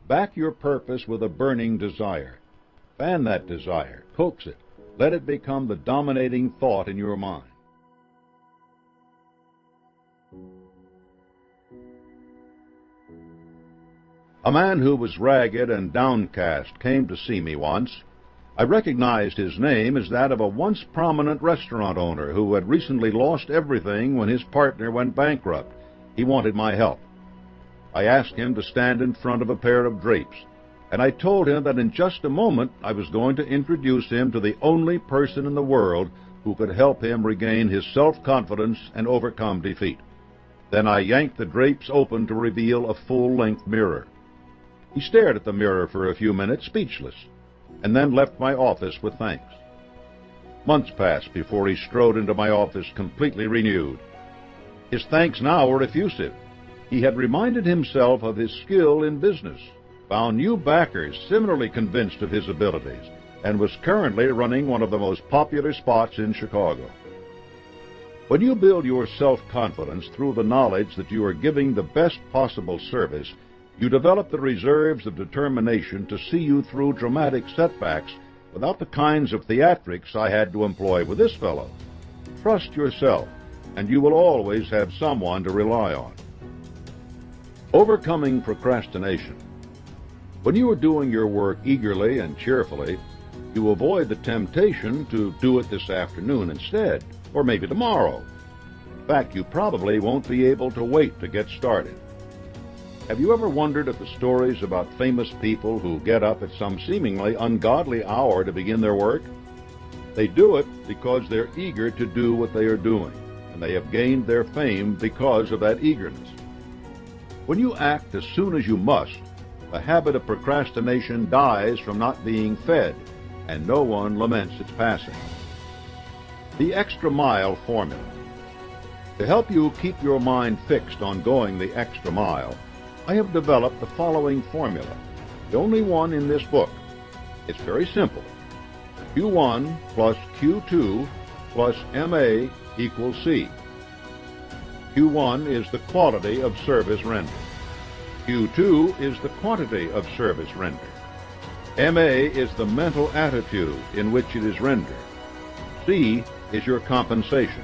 Back your purpose with a burning desire. Fan that desire. Coax it. Let it become the dominating thought in your mind. A man who was ragged and downcast came to see me once. I recognized his name as that of a once prominent restaurant owner who had recently lost everything when his partner went bankrupt. He wanted my help. I asked him to stand in front of a pair of drapes, and I told him that in just a moment I was going to introduce him to the only person in the world who could help him regain his self-confidence and overcome defeat. Then I yanked the drapes open to reveal a full-length mirror. He stared at the mirror for a few minutes, speechless, and then left my office with thanks. Months passed before he strode into my office completely renewed. His thanks now were effusive. He had reminded himself of his skill in business, found new backers similarly convinced of his abilities, and was currently running one of the most popular spots in Chicago. When you build your self-confidence through the knowledge that you are giving the best possible service, you develop the reserves of determination to see you through dramatic setbacks without the kinds of theatrics I had to employ with this fellow. Trust yourself, and you will always have someone to rely on. Overcoming procrastination. When you are doing your work eagerly and cheerfully, you avoid the temptation to do it this afternoon instead, or maybe tomorrow. In fact, you probably won't be able to wait to get started. Have you ever wondered at the stories about famous people who get up at some seemingly ungodly hour to begin their work? They do it because they're eager to do what they are doing, and they have gained their fame because of that eagerness. When you act as soon as you must, the habit of procrastination dies from not being fed, and no one laments its passing. The extra mile formula. To help you keep your mind fixed on going the extra mile, I have developed the following formula, the only one in this book. It's very simple. Q1 plus Q2 plus MA equals C. Q1 is the quality of service rendered. Q2 is the quantity of service rendered. MA is the mental attitude in which it is rendered. C is your compensation.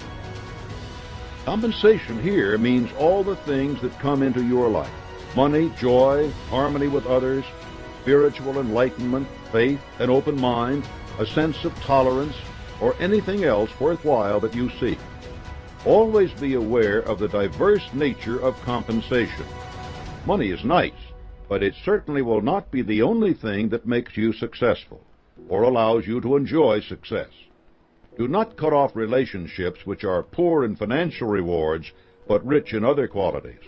Compensation here means all the things that come into your life. Money, joy, harmony with others, spiritual enlightenment, faith, an open mind, a sense of tolerance, or anything else worthwhile that you seek. Always be aware of the diverse nature of compensation. Money is nice, but it certainly will not be the only thing that makes you successful or allows you to enjoy success. Do not cut off relationships which are poor in financial rewards but rich in other qualities.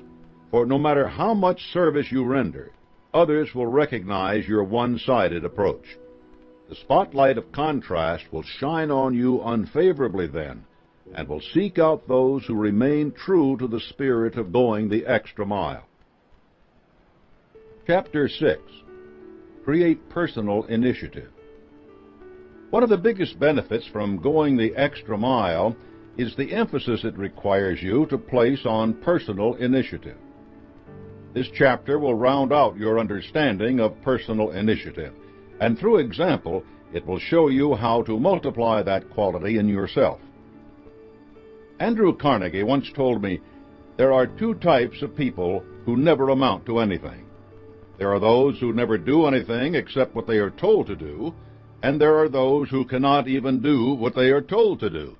For no matter how much service you render, others will recognize your one-sided approach. The spotlight of contrast will shine on you unfavorably then, and will seek out those who remain true to the spirit of going the extra mile. Chapter 6. Create Personal Initiative. One of the biggest benefits from going the extra mile is the emphasis it requires you to place on personal initiative. This chapter will round out your understanding of personal initiative, and through example, it will show you how to multiply that quality in yourself. Andrew Carnegie once told me, there are two types of people who never amount to anything. There are those who never do anything except what they are told to do, and there are those who cannot even do what they are told to do.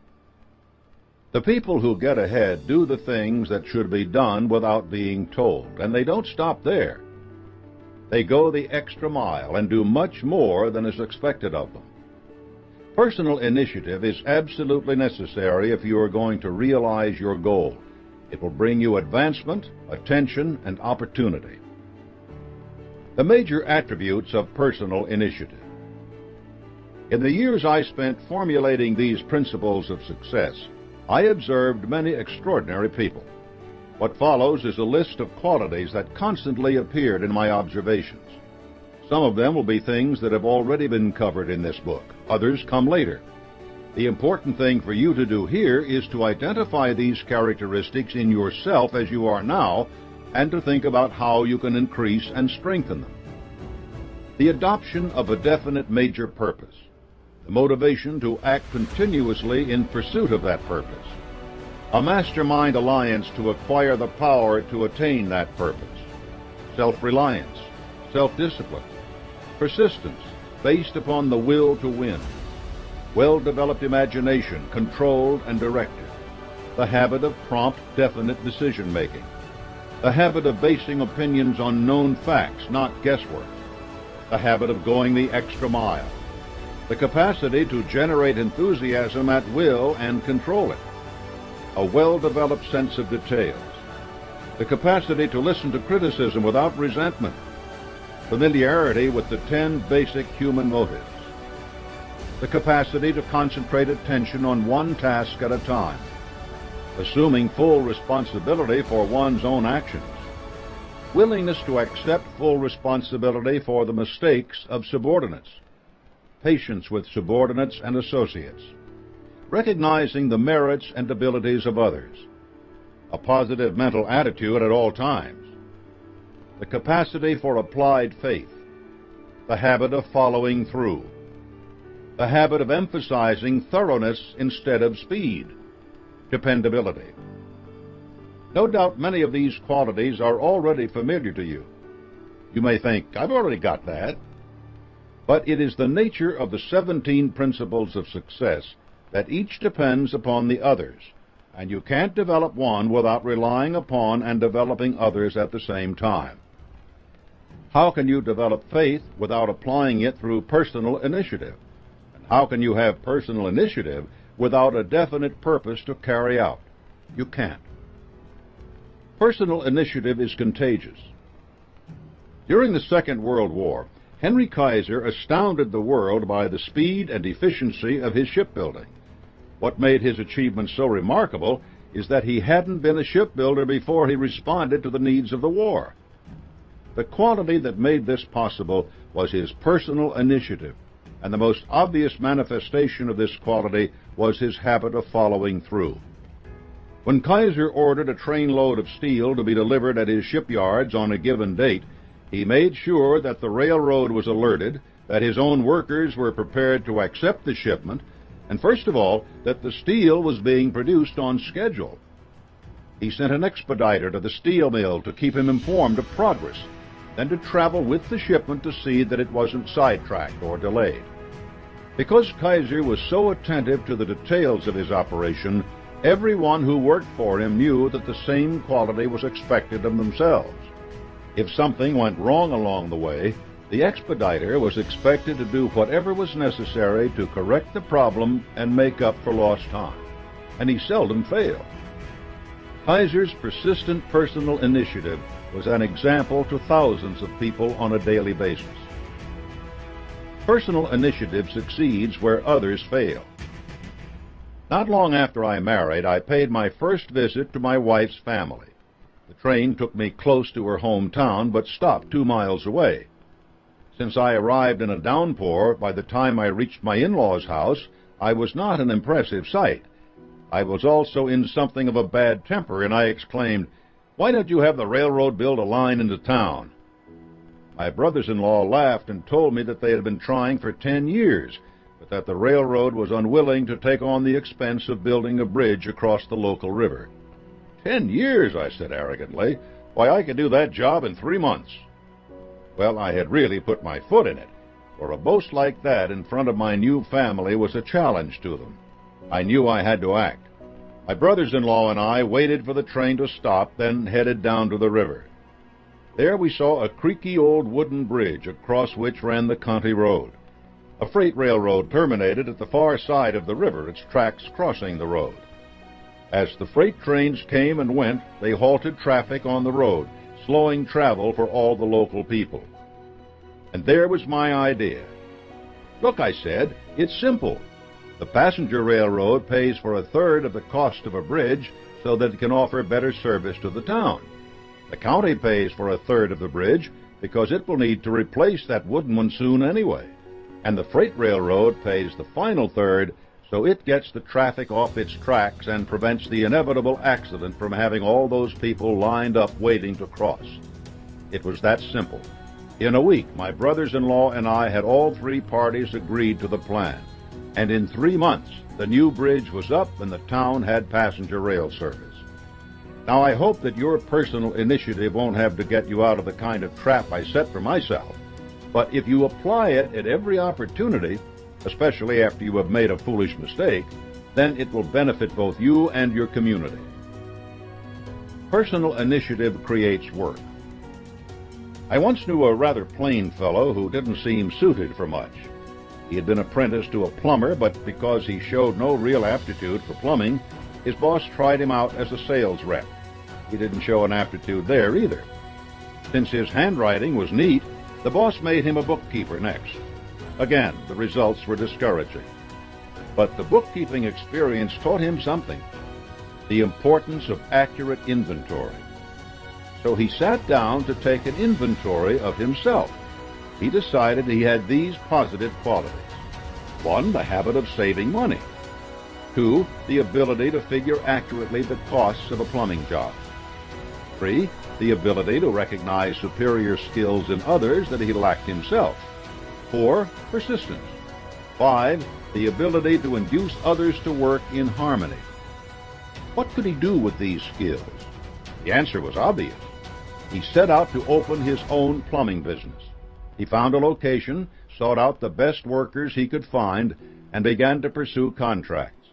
The people who get ahead do the things that should be done without being told, and they don't stop there. They go the extra mile and do much more than is expected of them. Personal initiative is absolutely necessary if you are going to realize your goal. It will bring you advancement, attention, and opportunity. The major attributes of personal initiative. In the years I spent formulating these principles of success, I observed many extraordinary people. What follows is a list of qualities that constantly appeared in my observations. Some of them will be things that have already been covered in this book. Others come later. The important thing for you to do here is to identify these characteristics in yourself as you are now, and to think about how you can increase and strengthen them. The adoption of a definite major purpose. The motivation to act continuously in pursuit of that purpose. A mastermind alliance to acquire the power to attain that purpose. Self-reliance, self-discipline, persistence based upon the will to win. Well-developed imagination, controlled and directed. The habit of prompt, definite decision-making. The habit of basing opinions on known facts, not guesswork. The habit of going the extra mile. The capacity to generate enthusiasm at will and control it. A well-developed sense of details. The capacity to listen to criticism without resentment. Familiarity with the 10 basic human motives. The capacity to concentrate attention on one task at a time. Assuming full responsibility for one's own actions. Willingness to accept full responsibility for the mistakes of subordinates. Patience with subordinates and associates. Recognizing the merits and abilities of others. A positive mental attitude at all times. The capacity for applied faith. The habit of following through. The habit of emphasizing thoroughness instead of speed. Dependability. No doubt many of these qualities are already familiar to you. You may think, I've already got that. But it is the nature of the 17 principles of success that each depends upon the others, and you can't develop one without relying upon and developing others at the same time. How can you develop faith without applying it through personal initiative? And how can you have personal initiative without a definite purpose to carry out? You can't. Personal initiative is contagious. During the Second World War, Henry Kaiser astounded the world by the speed and efficiency of his shipbuilding. What made his achievement so remarkable is that he hadn't been a shipbuilder before he responded to the needs of the war. The quality that made this possible was his personal initiative, and the most obvious manifestation of this quality was his habit of following through. When Kaiser ordered a trainload of steel to be delivered at his shipyards on a given date, he made sure that the railroad was alerted, that his own workers were prepared to accept the shipment, and first of all, that the steel was being produced on schedule. He sent an expediter to the steel mill to keep him informed of progress, then to travel with the shipment to see that it wasn't sidetracked or delayed. Because Kaiser was so attentive to the details of his operation, everyone who worked for him knew that the same quality was expected of themselves. If something went wrong along the way, the expediter was expected to do whatever was necessary to correct the problem and make up for lost time, and he seldom failed. Kaiser's persistent personal initiative was an example to thousands of people on a daily basis. Personal initiative succeeds where others fail. Not long after I married, I paid my first visit to my wife's family. The train took me close to her hometown, but stopped 2 miles away. Since I arrived in a downpour, by the time I reached my in-laws' house, I was not an impressive sight. I was also in something of a bad temper, and I exclaimed, "Why don't you have the railroad build a line into town?" My brothers-in-law laughed and told me that they had been trying for 10 years, but that the railroad was unwilling to take on the expense of building a bridge across the local river. 10 years, I said arrogantly. Why, I could do that job in 3 months. Well, I had really put my foot in it, for a boast like that in front of my new family was a challenge to them. I knew I had to act. My brothers-in-law and I waited for the train to stop, then headed down to the river. There we saw a creaky old wooden bridge across which ran the county road. A freight railroad terminated at the far side of the river, its tracks crossing the road. As the freight trains came and went, they halted traffic on the road, slowing travel for all the local people. And there was my idea. "Look," I said, "it's simple. The passenger railroad pays for 1/3 of the cost of a bridge so that it can offer better service to the town. The county pays for 1/3 of the bridge because it will need to replace that wooden one soon anyway. And the freight railroad pays the final third so it gets the traffic off its tracks and prevents the inevitable accident from having all those people lined up waiting to cross." It was that simple. In a week, my brothers-in-law and I had all three parties agreed to the plan, and in 3 months, the new bridge was up and the town had passenger rail service. Now, I hope that your personal initiative won't have to get you out of the kind of trap I set for myself, but if you apply it at every opportunity, especially after you have made a foolish mistake, then it will benefit both you and your community. Personal initiative creates work. I once knew a rather plain fellow who didn't seem suited for much. He had been apprenticed to a plumber, but because he showed no real aptitude for plumbing, his boss tried him out as a sales rep. He didn't show an aptitude there either. Since his handwriting was neat, the boss made him a bookkeeper next. Again, the results were discouraging. But the bookkeeping experience taught him something: the importance of accurate inventory. So he sat down to take an inventory of himself. He decided he had these positive qualities. 1, the habit of saving money. 2, the ability to figure accurately the costs of a plumbing job. 3, the ability to recognize superior skills in others that he lacked himself. 4, persistence. 5, the ability to induce others to work in harmony. What could he do with these skills? The answer was obvious. He set out to open his own plumbing business. He found a location, sought out the best workers he could find, and began to pursue contracts.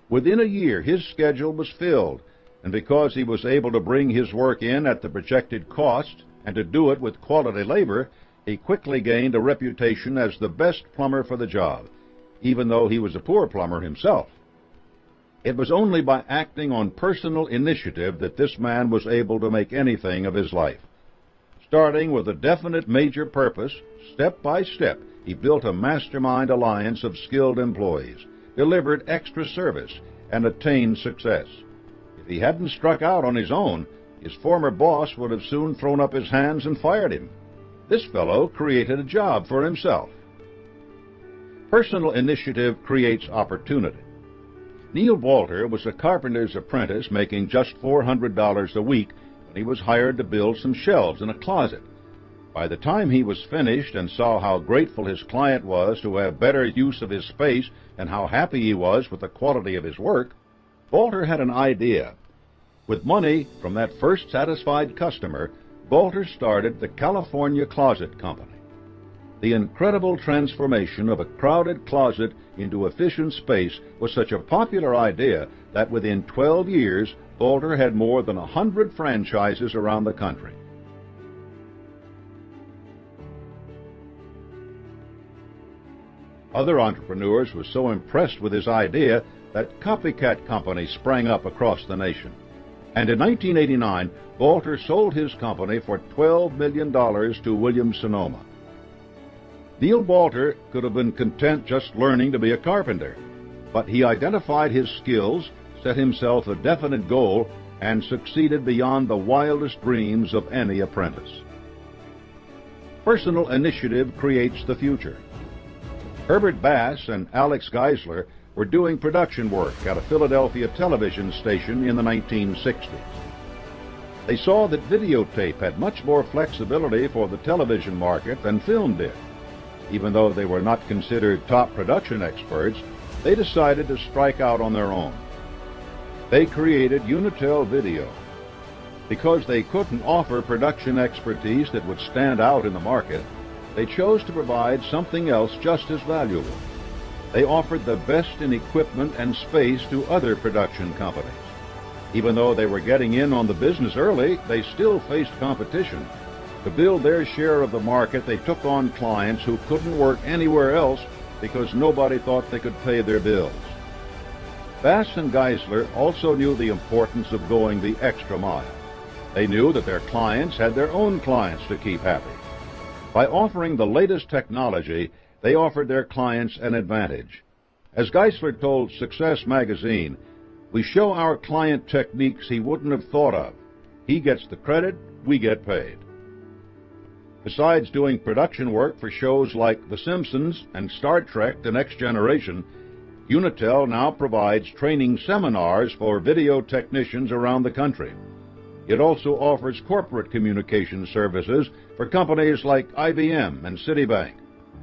Within a year, his schedule was filled, and because he was able to bring his work in at the projected cost and to do it with quality labor, he quickly gained a reputation as the best plumber for the job, even though he was a poor plumber himself. It was only by acting on personal initiative that this man was able to make anything of his life. Starting with a definite major purpose, step by step, he built a mastermind alliance of skilled employees, delivered extra service, and attained success. If he hadn't struck out on his own, his former boss would have soon thrown up his hands and fired him. This fellow created a job for himself. Personal initiative creates opportunity. Neil Walter was a carpenter's apprentice making just $400 a week when he was hired to build some shelves in a closet. By the time he was finished and saw how grateful his client was to have better use of his space and how happy he was with the quality of his work, Walter had an idea. With money from that first satisfied customer, Walter started the California Closet Company. The incredible transformation of a crowded closet into efficient space was such a popular idea that within 12 years, Walter had more than 100 franchises around the country. Other entrepreneurs were so impressed with his idea that copycat companies sprang up across the nation. And in 1989, Walter sold his company for $12 million to Williams-Sonoma. Neil Walter could have been content just learning to be a carpenter, but he identified his skills, set himself a definite goal, and succeeded beyond the wildest dreams of any apprentice. Personal initiative creates the future. Herbert Bass and Alex Geisler were doing production work at a Philadelphia television station in the 1960s. They saw that videotape had much more flexibility for the television market than film did. Even though they were not considered top production experts, they decided to strike out on their own. They created Unitel Video. Because they couldn't offer production expertise that would stand out in the market, they chose to provide something else just as valuable. They offered the best in equipment and space to other production companies. Even though they were getting in on the business early, they still faced competition. To build their share of the market, they took on clients who couldn't work anywhere else because nobody thought they could pay their bills. Bass and Geisler also knew the importance of going the extra mile. They knew that their clients had their own clients to keep happy. By offering the latest technology, they offered their clients an advantage. As Geisler told Success magazine, "We show our client techniques he wouldn't have thought of. He gets the credit, we get paid." Besides doing production work for shows like The Simpsons and Star Trek: The Next Generation, Unitel now provides training seminars for video technicians around the country. It also offers corporate communication services for companies like IBM and Citibank,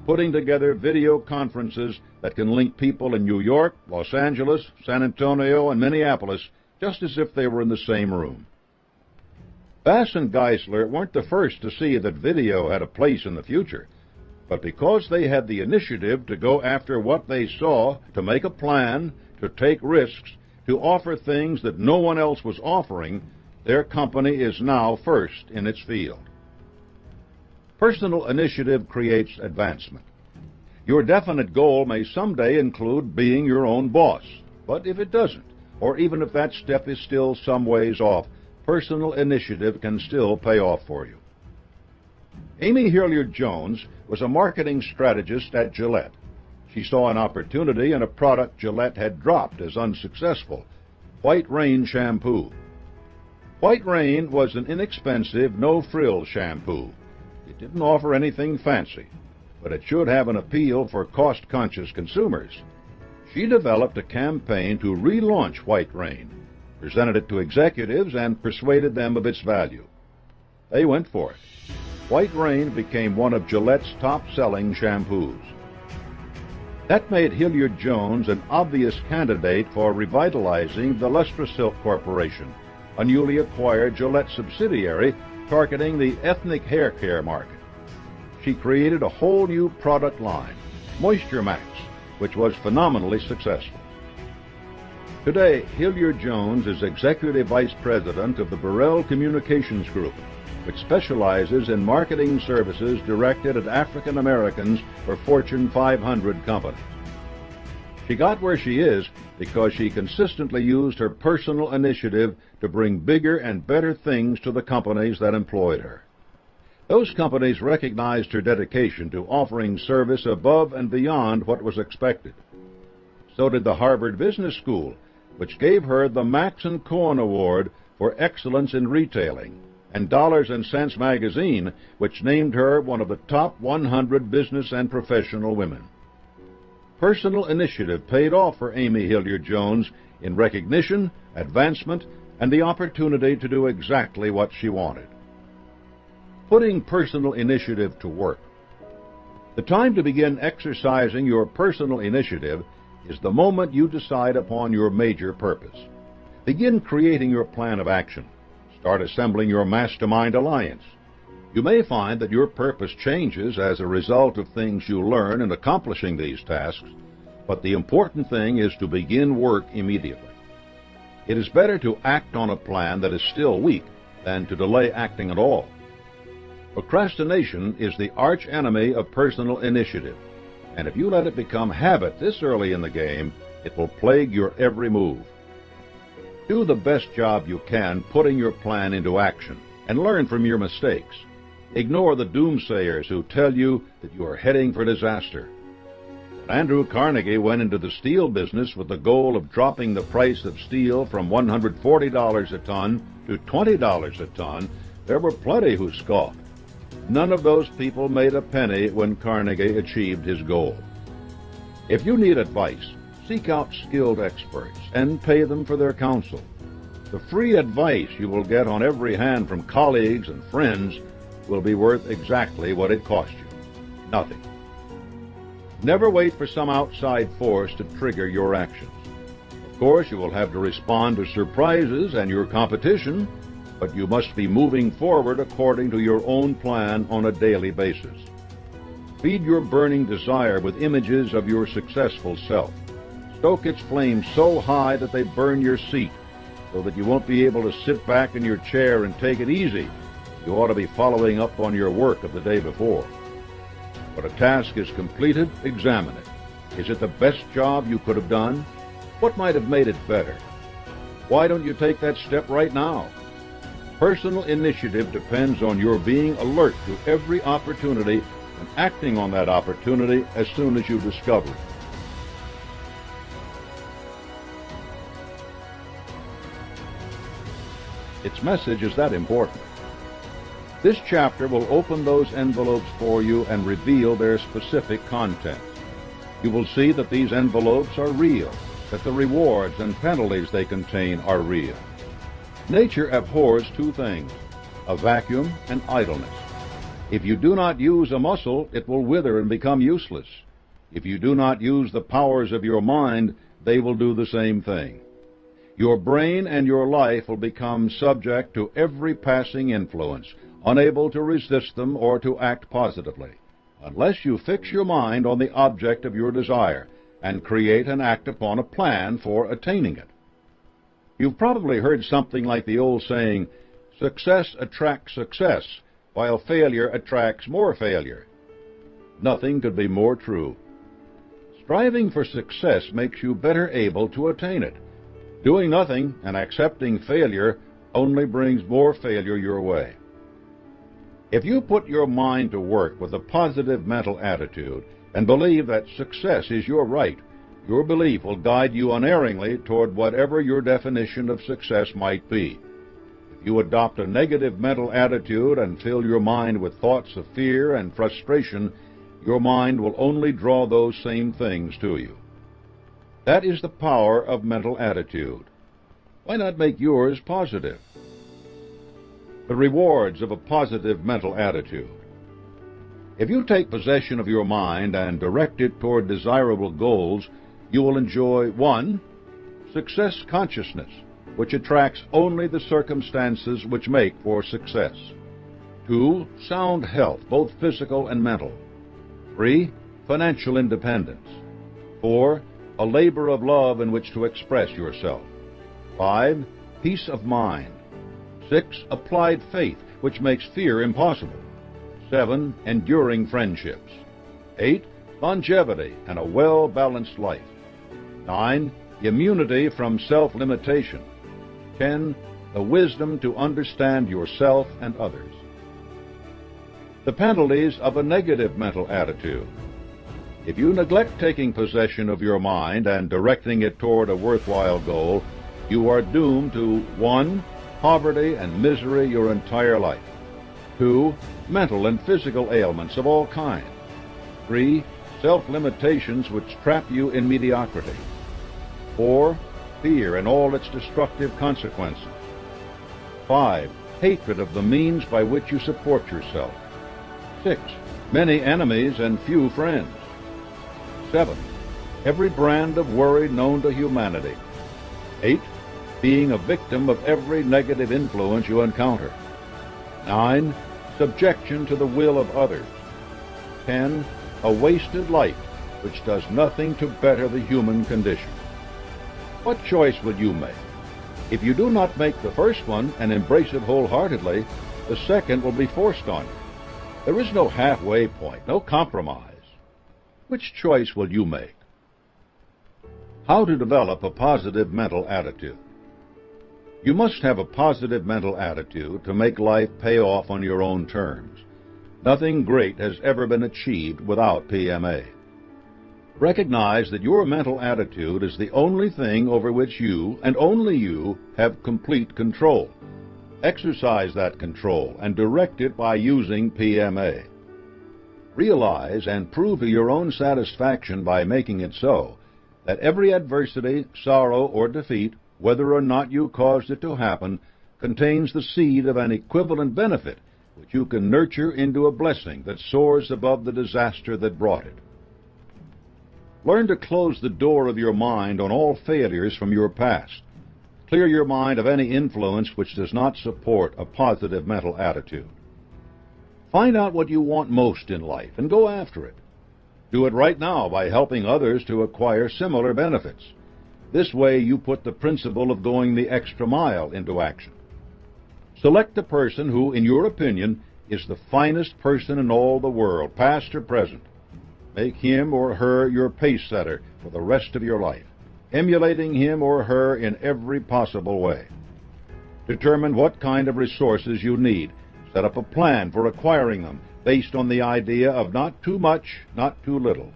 putting together video conferences that can link people in New York, Los Angeles, San Antonio, and Minneapolis just as if they were in the same room. Bass and Geisler weren't the first to see that video had a place in the future, but because they had the initiative to go after what they saw, to make a plan, to take risks, to offer things that no one else was offering, their company is now first in its field. Personal initiative creates advancement. Your definite goal may someday include being your own boss, but if it doesn't, or even if that step is still some ways off, personal initiative can still pay off for you. Amy Hilliard-Jones was a marketing strategist at Gillette. She saw an opportunity in a product Gillette had dropped as unsuccessful, White Rain shampoo. White Rain was an inexpensive, no-frill shampoo. It didn't offer anything fancy, but it should have an appeal for cost-conscious consumers. She developed a campaign to relaunch White Rain, presented it to executives, and persuaded them of its value. They went for it. White Rain became one of Gillette's top-selling shampoos. That made Hilliard-Jones an obvious candidate for revitalizing the Lustrasilk Corporation, a newly acquired Gillette subsidiary targeting the ethnic hair care market. She created a whole new product line, Moisture Max, which was phenomenally successful. Today, Hilliard-Jones is Executive Vice President of the Burrell Communications Group, which specializes in marketing services directed at African Americans for Fortune 500 companies. She got where she is because she consistently used her personal initiative to bring bigger and better things to the companies that employed her. Those companies recognized her dedication to offering service above and beyond what was expected. So did the Harvard Business School, which gave her the Max & Cohen Award for Excellence in Retailing, and Dollars and Cents magazine, which named her one of the top 100 business and professional women. Personal initiative paid off for Amy Hilliard-Jones in recognition, advancement, and the opportunity to do exactly what she wanted. Putting personal initiative to work. The time to begin exercising your personal initiative is the moment you decide upon your major purpose. Begin creating your plan of action. Start assembling your mastermind alliance. You may find that your purpose changes as a result of things you learn in accomplishing these tasks, but the important thing is to begin work immediately. It is better to act on a plan that is still weak than to delay acting at all. Procrastination is the arch enemy of personal initiative, and if you let it become habit this early in the game, it will plague your every move. Do the best job you can putting your plan into action, and learn from your mistakes. Ignore the doomsayers who tell you that you are heading for disaster. Andrew Carnegie went into the steel business with the goal of dropping the price of steel from $140 a ton to $20 a ton. There were plenty who scoffed. None of those people made a penny when Carnegie achieved his goal. If you need advice, seek out skilled experts and pay them for their counsel. The free advice you will get on every hand from colleagues and friends will be worth exactly what it cost you. Nothing. Never wait for some outside force to trigger your actions. Of course, you will have to respond to surprises and your competition, but you must be moving forward according to your own plan on a daily basis. Feed your burning desire with images of your successful self. Stoke its flames so high that they burn your seat, so that you won't be able to sit back in your chair and take it easy. You ought to be following up on your work of the day before. When a task is completed, examine it. Is it the best job you could have done? What might have made it better? Why don't you take that step right now? Personal initiative depends on your being alert to every opportunity and acting on that opportunity as soon as you discover it. Its message is that important. This chapter will open those envelopes for you and reveal their specific content. You will see that these envelopes are real, that the rewards and penalties they contain are real. Nature abhors two things, a vacuum and idleness. If you do not use a muscle, it will wither and become useless. If you do not use the powers of your mind, they will do the same thing. Your brain and your life will become subject to every passing influence, unable to resist them or to act positively, unless you fix your mind on the object of your desire and create and act upon a plan for attaining it. You've probably heard something like the old saying, "Success attracts success, while failure attracts more failure." Nothing could be more true. Striving for success makes you better able to attain it. Doing nothing and accepting failure only brings more failure your way. If you put your mind to work with a positive mental attitude and believe that success is your right, your belief will guide you unerringly toward whatever your definition of success might be. If you adopt a negative mental attitude and fill your mind with thoughts of fear and frustration, your mind will only draw those same things to you. That is the power of mental attitude. Why not make yours positive? The rewards of a positive mental attitude. If you take possession of your mind and direct it toward desirable goals, you will enjoy 1. Success consciousness, which attracts only the circumstances which make for success. 2. Sound health, both physical and mental. 3. Financial independence. 4. A labor of love in which to express yourself. 5. Peace of mind. 6. Applied faith, which makes fear impossible. 7. Enduring friendships. 8. Longevity and a well-balanced life. 9. Immunity from self-limitation. 10. The wisdom to understand yourself and others. The penalties of a negative mental attitude. If you neglect taking possession of your mind and directing it toward a worthwhile goal, you are doomed to 1. Poverty and misery your entire life. 2. Mental and physical ailments of all kinds. 3. Self-limitations which trap you in mediocrity. 4. Fear and all its destructive consequences. 5. Hatred of the means by which you support yourself. 6. Many enemies and few friends. 7. Every brand of worry known to humanity. 8. Being a victim of every negative influence you encounter. 9. Subjection to the will of others. 10. A wasted life which does nothing to better the human condition. What choice will you make? If you do not make the first one and embrace it wholeheartedly, the second will be forced on you. There is no halfway point, no compromise. Which choice will you make? How to develop a positive mental attitude. You must have a positive mental attitude to make life pay off on your own terms. Nothing great has ever been achieved without PMA. Recognize that your mental attitude is the only thing over which you, and only you, have complete control. Exercise that control and direct it by using PMA. Realize and prove to your own satisfaction by making it so that every adversity, sorrow, or defeat, whether or not you caused it to happen, contains the seed of an equivalent benefit which you can nurture into a blessing that soars above the disaster that brought it. Learn to close the door of your mind on all failures from your past. Clear your mind of any influence which does not support a positive mental attitude. Find out what you want most in life and go after it. Do it right now by helping others to acquire similar benefits. This way you put the principle of going the extra mile into action. Select the person who, in your opinion, is the finest person in all the world, past or present. Make him or her your pace setter for the rest of your life, emulating him or her in every possible way. Determine what kind of resources you need. Set up a plan for acquiring them based on the idea of not too much, not too little.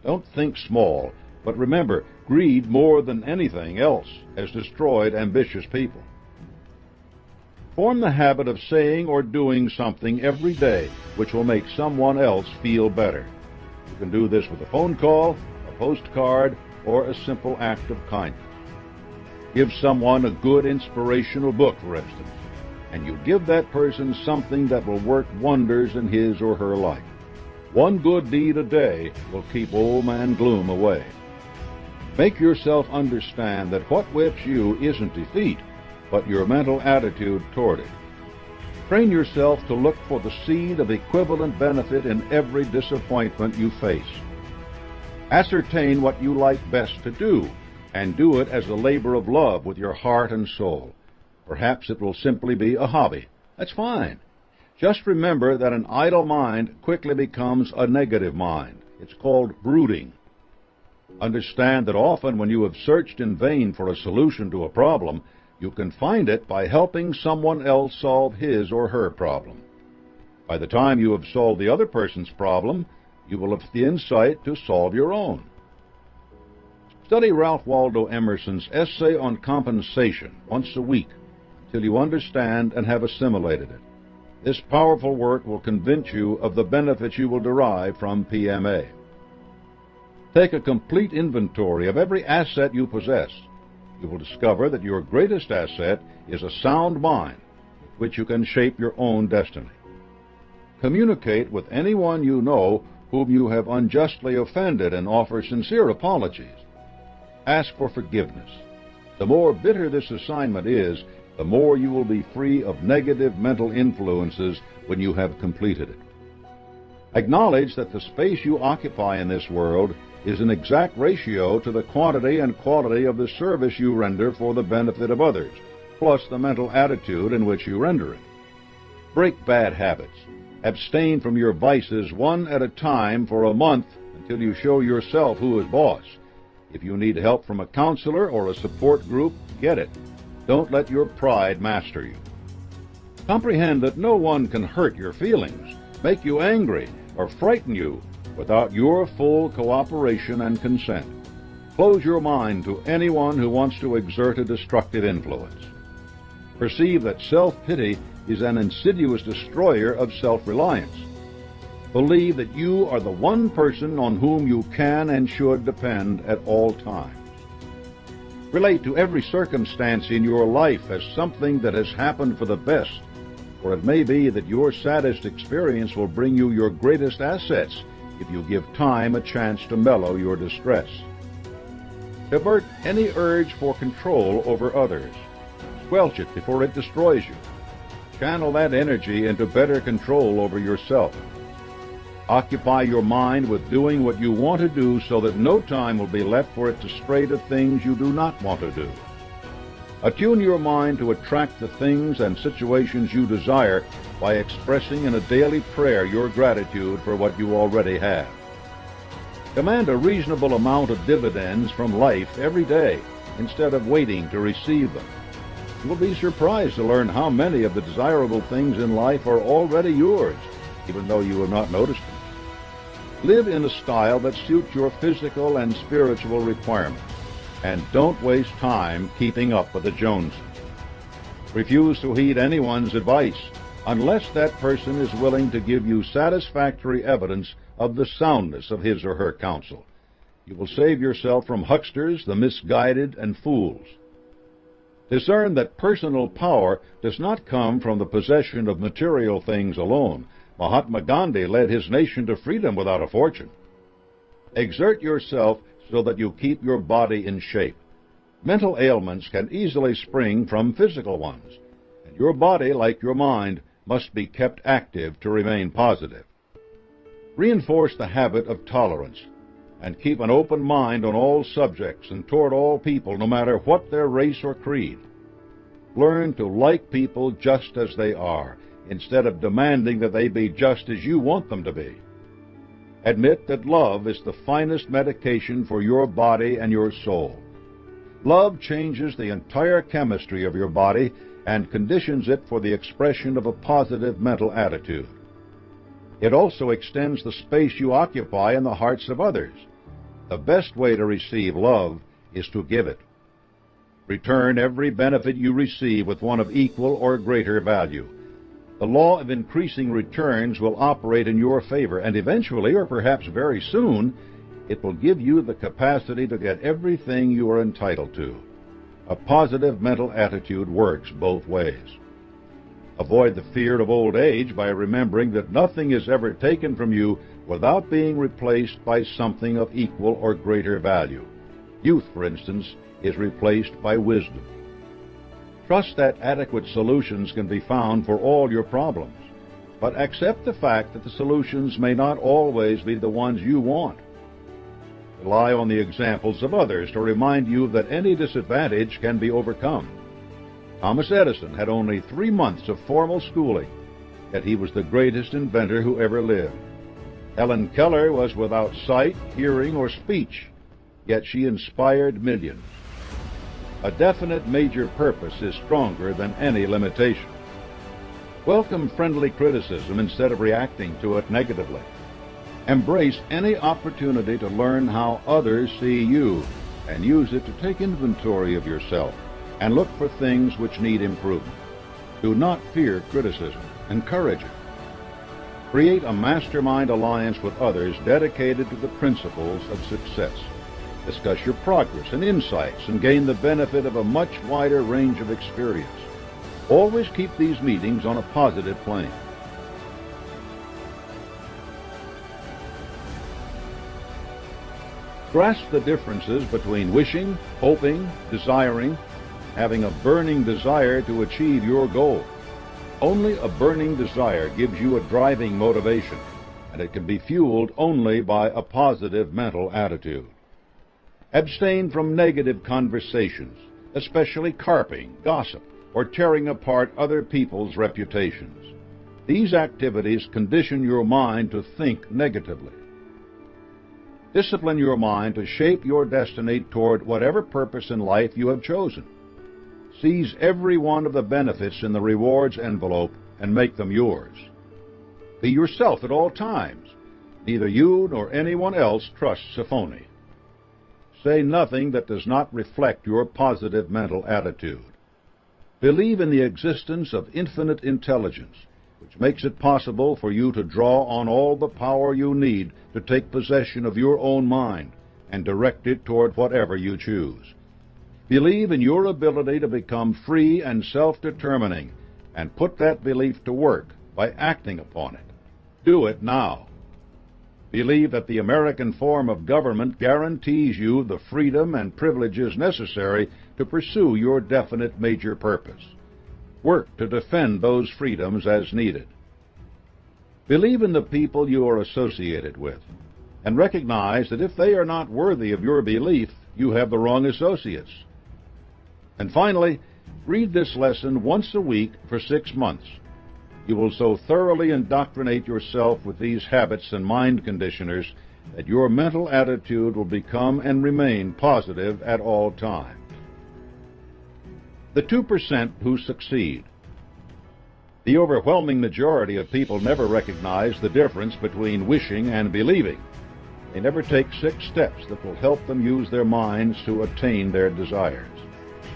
Don't think small, but remember, greed more than anything else has destroyed ambitious people. Form the habit of saying or doing something every day which will make someone else feel better. You can do this with a phone call, a postcard, or a simple act of kindness. Give someone a good inspirational book, for instance, and you give that person something that will work wonders in his or her life. One good deed a day will keep old man gloom away. Make yourself understand that what whips you isn't defeat, but your mental attitude toward it. Train yourself to look for the seed of equivalent benefit in every disappointment you face. Ascertain what you like best to do, and do it as a labor of love with your heart and soul. Perhaps it will simply be a hobby. That's fine. Just remember that an idle mind quickly becomes a negative mind. It's called brooding. Understand that often when you have searched in vain for a solution to a problem, you can find it by helping someone else solve his or her problem. By the time you have solved the other person's problem, you will have the insight to solve your own. Study Ralph Waldo Emerson's Essay on Compensation once a week until you understand and have assimilated it. This powerful work will convince you of the benefits you will derive from PMA. Take a complete inventory of every asset you possess. You will discover that your greatest asset is a sound mind, with which you can shape your own destiny. Communicate with anyone you know whom you have unjustly offended and offer sincere apologies. Ask for forgiveness. The more bitter this assignment is, the more you will be free of negative mental influences when you have completed it. Acknowledge that the space you occupy in this world is an exact ratio to the quantity and quality of the service you render for the benefit of others, plus the mental attitude in which you render it. Break bad habits. Abstain from your vices one at a time for a month until you show yourself who is boss. If you need help from a counselor or a support group, get it. Don't let your pride master you. Comprehend that no one can hurt your feelings, make you angry, or frighten you without your full cooperation and consent. Close your mind to anyone who wants to exert a destructive influence. Perceive that self-pity is an insidious destroyer of self-reliance. Believe that you are the one person on whom you can and should depend at all times. Relate to every circumstance in your life as something that has happened for the best, for it may be that your saddest experience will bring you your greatest assets if you give time a chance to mellow your distress. Divert any urge for control over others. Squelch it before it destroys you. Channel that energy into better control over yourself. Occupy your mind with doing what you want to do so that no time will be left for it to stray to things you do not want to do. Attune your mind to attract the things and situations you desire by expressing in a daily prayer your gratitude for what you already have. Demand a reasonable amount of dividends from life every day instead of waiting to receive them. You will be surprised to learn how many of the desirable things in life are already yours, even though you have not noticed them. Live in a style that suits your physical and spiritual requirements, and don't waste time keeping up with the Joneses. Refuse to heed anyone's advice unless that person is willing to give you satisfactory evidence of the soundness of his or her counsel. You will save yourself from hucksters, the misguided, and fools. Discern that personal power does not come from the possession of material things alone. Mahatma Gandhi led his nation to freedom without a fortune. Exert yourself so that you keep your body in shape. Mental ailments can easily spring from physical ones, and your body, like your mind, must be kept active to remain positive. Reinforce the habit of tolerance, and keep an open mind on all subjects and toward all people, no matter what their race or creed. Learn to like people just as they are, instead of demanding that they be just as you want them to be. Admit that love is the finest medication for your body and your soul. Love changes the entire chemistry of your body and conditions it for the expression of a positive mental attitude. It also extends the space you occupy in the hearts of others. The best way to receive love is to give it. Return every benefit you receive with one of equal or greater value. The law of increasing returns will operate in your favor, and eventually, or perhaps very soon, it will give you the capacity to get everything you are entitled to. A positive mental attitude works both ways. Avoid the fear of old age by remembering that nothing is ever taken from you without being replaced by something of equal or greater value. Youth, for instance, is replaced by wisdom. Trust that adequate solutions can be found for all your problems, but accept the fact that the solutions may not always be the ones you want. Rely on the examples of others to remind you that any disadvantage can be overcome. Thomas Edison had only 3 months of formal schooling, yet he was the greatest inventor who ever lived. Helen Keller was without sight, hearing, or speech, yet she inspired millions. A definite major purpose is stronger than any limitation. Welcome friendly criticism instead of reacting to it negatively. Embrace any opportunity to learn how others see you, and use it to take inventory of yourself and look for things which need improvement. Do not fear criticism. Encourage it. Create a mastermind alliance with others dedicated to the principles of success. Discuss your progress and insights and gain the benefit of a much wider range of experience. Always keep these meetings on a positive plane. Grasp the differences between wishing, hoping, desiring, having a burning desire to achieve your goal. Only a burning desire gives you a driving motivation, and it can be fueled only by a positive mental attitude. Abstain from negative conversations, especially carping, gossip, or tearing apart other people's reputations. These activities condition your mind to think negatively. Discipline your mind to shape your destiny toward whatever purpose in life you have chosen. Seize every one of the benefits in the rewards envelope and make them yours. Be yourself at all times. Neither you nor anyone else trusts a phony. Say nothing that does not reflect your positive mental attitude. Believe in the existence of infinite intelligence, which makes it possible for you to draw on all the power you need to take possession of your own mind and direct it toward whatever you choose. Believe in your ability to become free and self-determining, and put that belief to work by acting upon it. Do it now. Believe that the American form of government guarantees you the freedom and privileges necessary to pursue your definite major purpose. Work to defend those freedoms as needed. Believe in the people you are associated with, and recognize that if they are not worthy of your belief, you have the wrong associates. And finally, read this lesson once a week for 6 months. You will so thoroughly indoctrinate yourself with these habits and mind conditioners that your mental attitude will become and remain positive at all times. The 2% who succeed. The overwhelming majority of people never recognize the difference between wishing and believing. They never take 6 steps that will help them use their minds to attain their desires.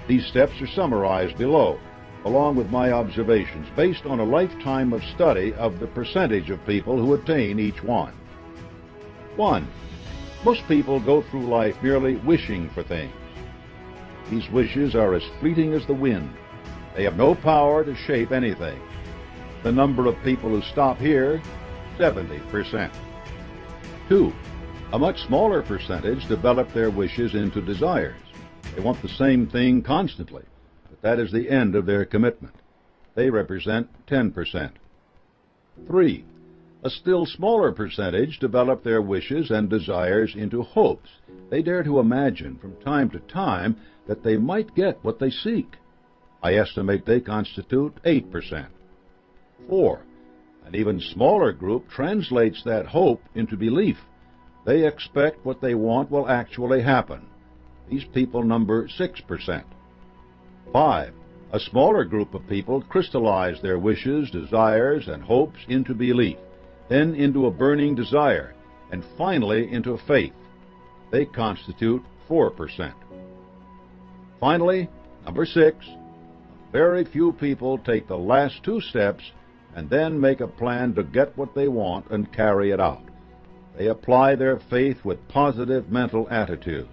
These steps are summarized below, along with my observations, based on a lifetime of study of the percentage of people who attain each one. 1. Most people go through life merely wishing for things. These wishes are as fleeting as the wind. They have no power to shape anything. The number of people who stop here, 70%. 2. A much smaller percentage develop their wishes into desires. They want the same thing constantly, but that is the end of their commitment. They represent 10%. 3. A still smaller percentage develop their wishes and desires into hopes. They dare to imagine from time to time that they might get what they seek. I estimate they constitute 8%. 4. An even smaller group translates that hope into belief. They expect what they want will actually happen. These people number 6%. 5. A smaller group of people crystallize their wishes, desires, and hopes into belief, then into a burning desire, and finally into faith. They constitute 4%. Finally, number 6, very few people take the last 2 steps and then make a plan to get what they want and carry it out. They apply their faith with positive mental attitudes.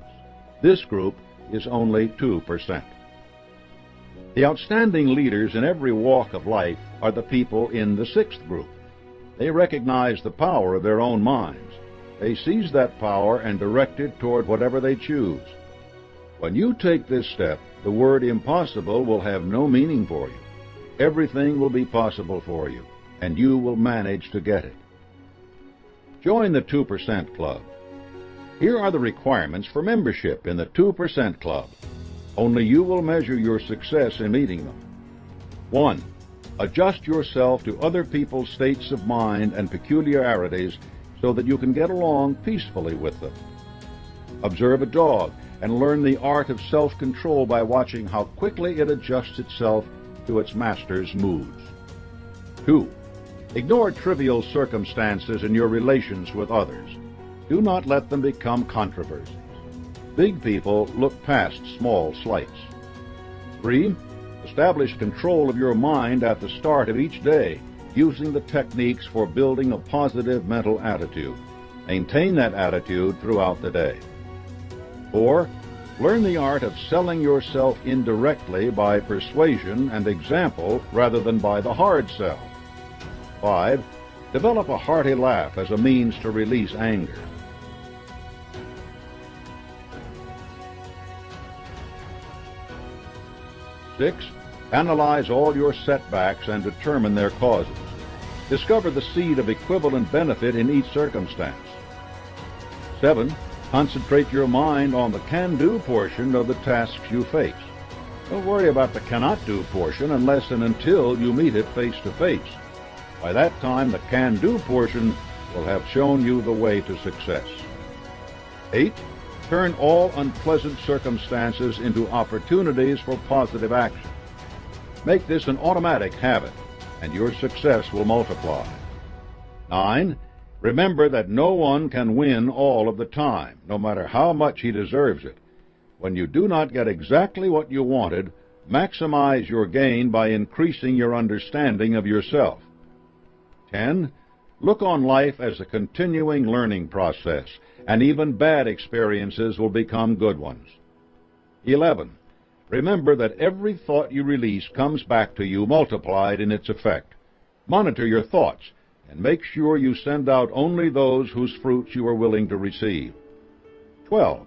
This group is only 2%. The outstanding leaders in every walk of life are the people in the sixth group. They recognize the power of their own minds. They seize that power and direct it toward whatever they choose. When you take this step, the word impossible will have no meaning for you. Everything will be possible for you, and you will manage to get it. Join the 2% Club. Here are the requirements for membership in the 2% Club. Only you will measure your success in meeting them. 1. Adjust yourself to other people's states of mind and peculiarities so that you can get along peacefully with them. Observe a dog and learn the art of self-control by watching how quickly it adjusts itself to its master's moods. 2. Ignore trivial circumstances in your relations with others. Do not let them become controversies. Big people look past small slights. 3. Establish control of your mind at the start of each day, using the techniques for building a positive mental attitude. Maintain that attitude throughout the day. 4. Learn the art of selling yourself indirectly by persuasion and example rather than by the hard sell. 5. Develop a hearty laugh as a means to release anger. 6. Analyze all your setbacks and determine their causes. Discover the seed of equivalent benefit in each circumstance. 7. Concentrate your mind on the can-do portion of the tasks you face. Don't worry about the cannot-do portion unless and until you meet it face-to-face. By that time, the can-do portion will have shown you the way to success. 8. Turn all unpleasant circumstances into opportunities for positive action. Make this an automatic habit, and your success will multiply. 9. Remember that no one can win all of the time, no matter how much he deserves it. When you do not get exactly what you wanted, maximize your gain by increasing your understanding of yourself. 10. Look on life as a continuing learning process, and even bad experiences will become good ones. 11. Remember that every thought you release comes back to you multiplied in its effect. Monitor your thoughts, and make sure you send out only those whose fruits you are willing to receive. 12.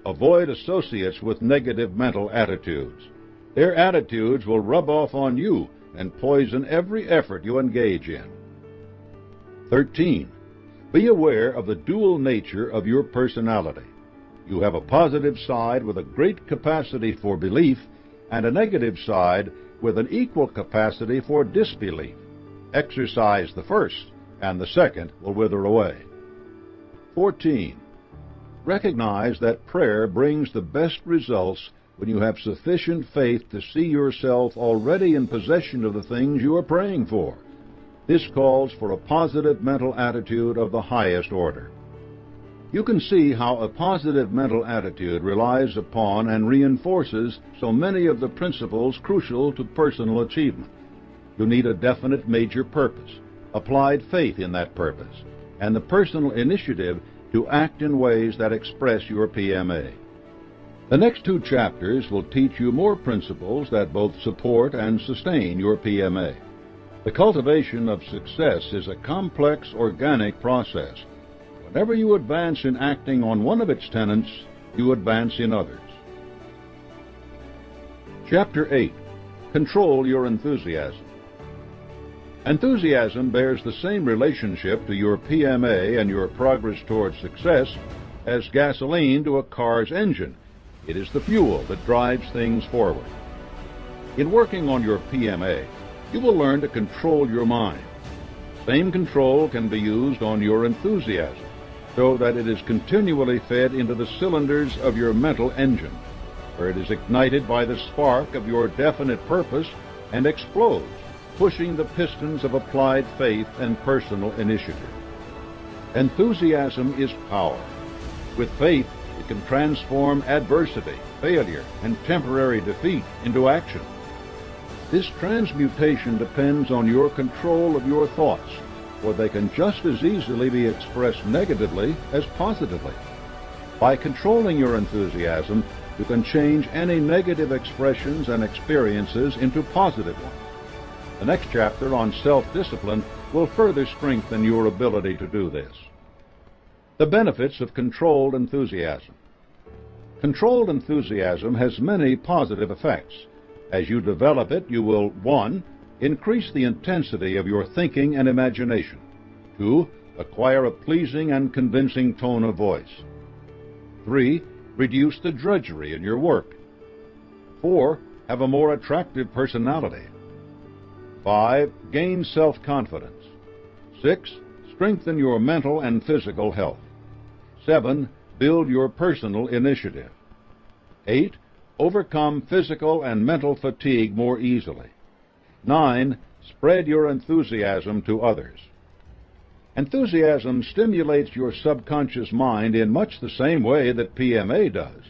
Avoid associates with negative mental attitudes. Their attitudes will rub off on you and poison every effort you engage in. 13. Be aware of the dual nature of your personality. You have a positive side with a great capacity for belief and a negative side with an equal capacity for disbelief. Exercise the first, and the second will wither away. 14. Recognize that prayer brings the best results when you have sufficient faith to see yourself already in possession of the things you are praying for. This calls for a positive mental attitude of the highest order. You can see how a positive mental attitude relies upon and reinforces so many of the principles crucial to personal achievement. You need a definite major purpose, applied faith in that purpose, and the personal initiative to act in ways that express your PMA. The next 2 chapters will teach you more principles that both support and sustain your PMA. The cultivation of success is a complex, organic process. Whenever you advance in acting on one of its tenets, you advance in others. Chapter 8. Control your enthusiasm. Enthusiasm bears the same relationship to your PMA and your progress toward success as gasoline to a car's engine. It is the fuel that drives things forward. In working on your PMA, you will learn to control your mind. Same control can be used on your enthusiasm, so that it is continually fed into the cylinders of your mental engine, where it is ignited by the spark of your definite purpose and explodes, pushing the pistons of applied faith and personal initiative. Enthusiasm is power. With faith, it can transform adversity, failure, and temporary defeat into action. This transmutation depends on your control of your thoughts, for they can just as easily be expressed negatively as positively. By controlling your enthusiasm, you can change any negative expressions and experiences into positive ones. The next chapter on self-discipline will further strengthen your ability to do this. The benefits of controlled enthusiasm. Controlled enthusiasm has many positive effects. As you develop it, you will 1. Increase the intensity of your thinking and imagination. 2. Acquire a pleasing and convincing tone of voice. 3. Reduce the drudgery in your work. 4. Have a more attractive personality. 5. Gain self-confidence. 6. Strengthen your mental and physical health. 7. Build your personal initiative. 8. Overcome physical and mental fatigue more easily. 9. Spread your enthusiasm to others. Enthusiasm stimulates your subconscious mind in much the same way that PMA does.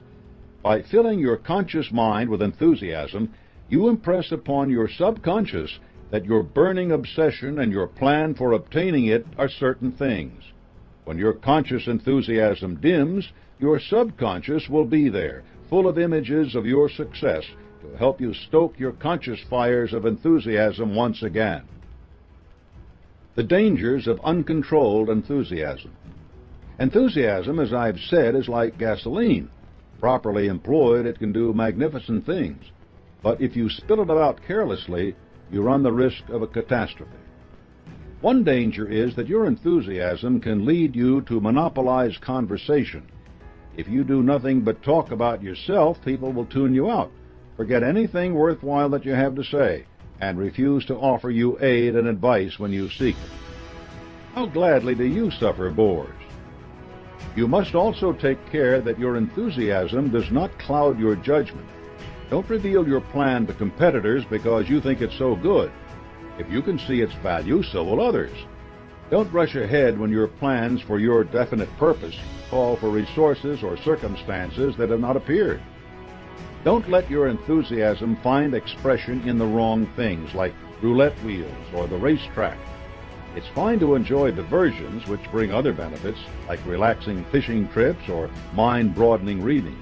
By filling your conscious mind with enthusiasm, you impress upon your subconscious that your burning obsession and your plan for obtaining it are certain things. When your conscious enthusiasm dims, your subconscious will be there, full of images of your success, to help you stoke your conscious fires of enthusiasm once again. The dangers of uncontrolled enthusiasm. Enthusiasm, as I've said, is like gasoline. Properly employed, it can do magnificent things. But if you spill it about carelessly, you run the risk of a catastrophe. One danger is that your enthusiasm can lead you to monopolize conversation. If you do nothing but talk about yourself, people will tune you out, forget anything worthwhile that you have to say, and refuse to offer you aid and advice when you seek it. How gladly do you suffer bores? You must also take care that your enthusiasm does not cloud your judgment. Don't reveal your plan to competitors because you think it's so good. If you can see its value, so will others. Don't rush ahead when your plans for your definite purpose call for resources or circumstances that have not appeared. Don't let your enthusiasm find expression in the wrong things, like roulette wheels or the racetrack. It's fine to enjoy diversions which bring other benefits, like relaxing fishing trips or mind-broadening reading.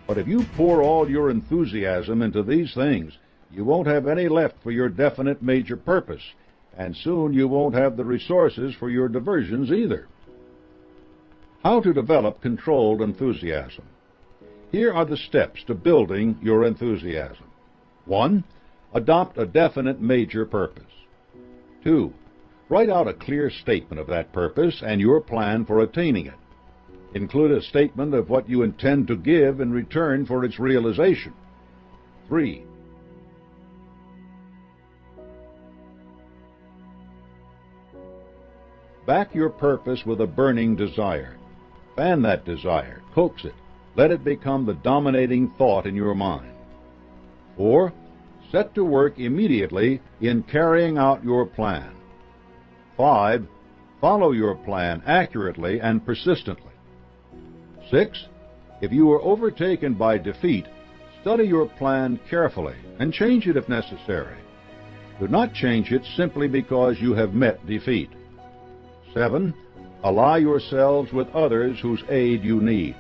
But if you pour all your enthusiasm into these things, you won't have any left for your definite major purpose, and soon you won't have the resources for your diversions either. How to develop controlled enthusiasm. Here are the steps to building your enthusiasm. 1. Adopt a definite major purpose. 2. Write out a clear statement of that purpose and your plan for attaining it. Include a statement of what you intend to give in return for its realization. 3. Back your purpose with a burning desire. Fan that desire, coax it. Let it become the dominating thought in your mind. 4. Set to work immediately in carrying out your plan. 5. Follow your plan accurately and persistently. 6. If you are overtaken by defeat, study your plan carefully and change it if necessary. Do not change it simply because you have met defeat. 7. Ally yourselves with others whose aid you need.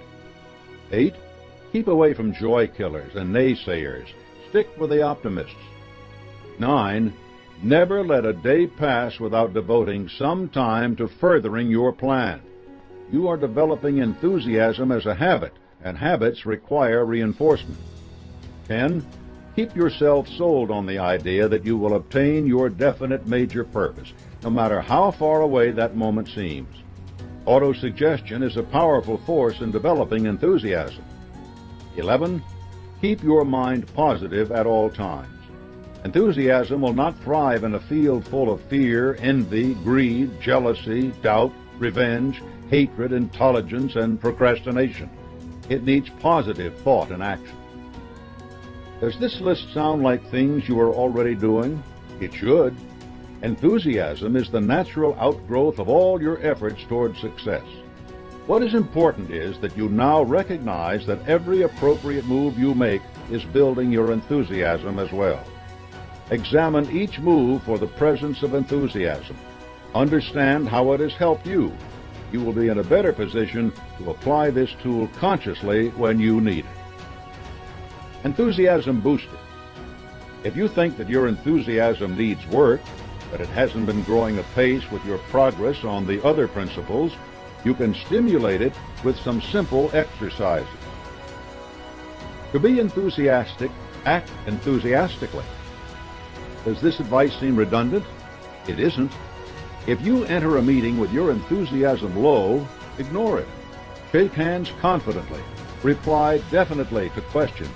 8. Keep away from joy killers and naysayers. Stick with the optimists. 9. Never let a day pass without devoting some time to furthering your plan. You are developing enthusiasm as a habit, and habits require reinforcement. 10. Keep yourself sold on the idea that you will obtain your definite major purpose, no matter how far away that moment seems. Autosuggestion is a powerful force in developing enthusiasm. 11. Keep your mind positive at all times. Enthusiasm will not thrive in a field full of fear, envy, greed, jealousy, doubt, revenge, hatred, intolerance, and procrastination. It needs positive thought and action. Does this list sound like things you are already doing? It should. Enthusiasm is the natural outgrowth of all your efforts toward success. What is important is that you now recognize that every appropriate move you make is building your enthusiasm as well. Examine each move for the presence of enthusiasm. Understand how it has helped you. You will be in a better position to apply this tool consciously when you need it. Enthusiasm booster. If you think that your enthusiasm needs work, but it hasn't been growing apace with your progress on the other principles, you can stimulate it with some simple exercises. To be enthusiastic, act enthusiastically. Does this advice seem redundant? It isn't. If you enter a meeting with your enthusiasm low, ignore it. Shake hands confidently. Reply definitely to questions.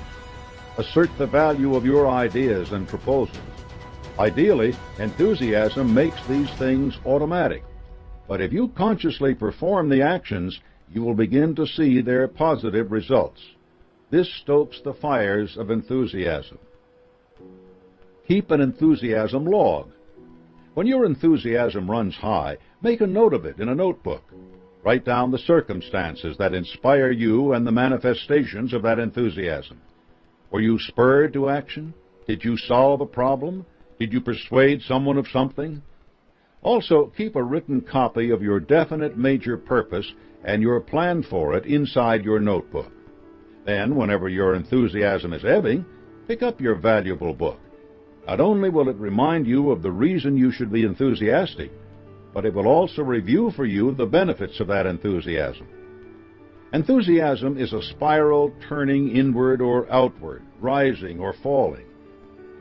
Assert the value of your ideas and proposals. Ideally, enthusiasm makes these things automatic. But if you consciously perform the actions, you will begin to see their positive results. This stokes the fires of enthusiasm. Keep an enthusiasm log. When your enthusiasm runs high, make a note of it in a notebook. Write down the circumstances that inspire you and the manifestations of that enthusiasm. Were you spurred to action? Did you solve a problem? Did you persuade someone of something? Also, keep a written copy of your definite major purpose and your plan for it inside your notebook. Then, whenever your enthusiasm is ebbing, pick up your valuable book. Not only will it remind you of the reason you should be enthusiastic, but it will also review for you the benefits of that enthusiasm. Enthusiasm is a spiral turning inward or outward, rising or falling.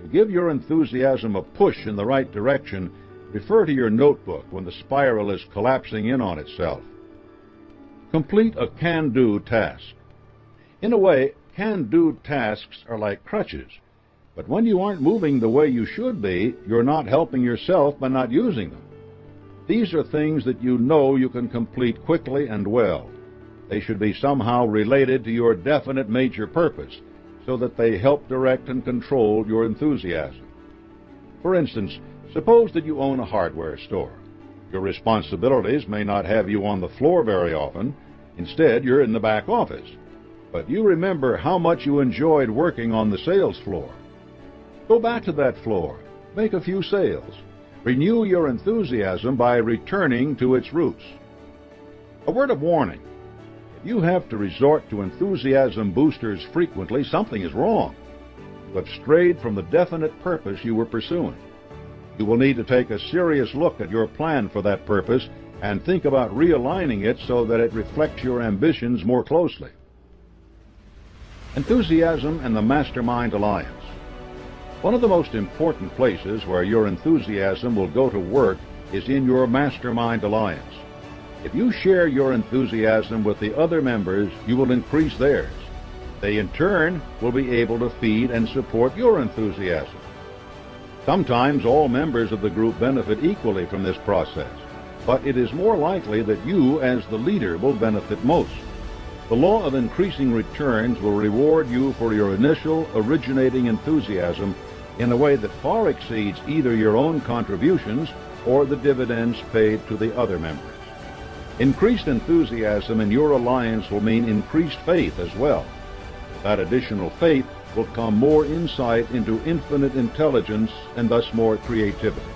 To give your enthusiasm a push in the right direction, refer to your notebook when the spiral is collapsing in on itself. Complete a can-do task. In a way, can-do tasks are like crutches, but when you aren't moving the way you should be, you're not helping yourself by not using them. These are things that you know you can complete quickly and well. They should be somehow related to your definite major purpose, so that they help direct and control your enthusiasm. For instance, suppose that you own a hardware store. Your responsibilities may not have you on the floor very often. Instead, you're in the back office. But you remember how much you enjoyed working on the sales floor. Go back to that floor. Make a few sales. Renew your enthusiasm by returning to its roots. A word of warning. If you have to resort to enthusiasm boosters frequently, something is wrong. You have strayed from the definite purpose you were pursuing. You will need to take a serious look at your plan for that purpose and think about realigning it so that it reflects your ambitions more closely. Enthusiasm and the Mastermind Alliance. One of the most important places where your enthusiasm will go to work is in your Mastermind Alliance. If you share your enthusiasm with the other members, you will increase theirs. They, in turn, will be able to feed and support your enthusiasm. Sometimes all members of the group benefit equally from this process, but it is more likely that you, as the leader, will benefit most. The law of increasing returns will reward you for your initial originating enthusiasm in a way that far exceeds either your own contributions or the dividends paid to the other members. Increased enthusiasm in your alliance will mean increased faith as well. That additional faith will come more insight into infinite intelligence and thus more creativity.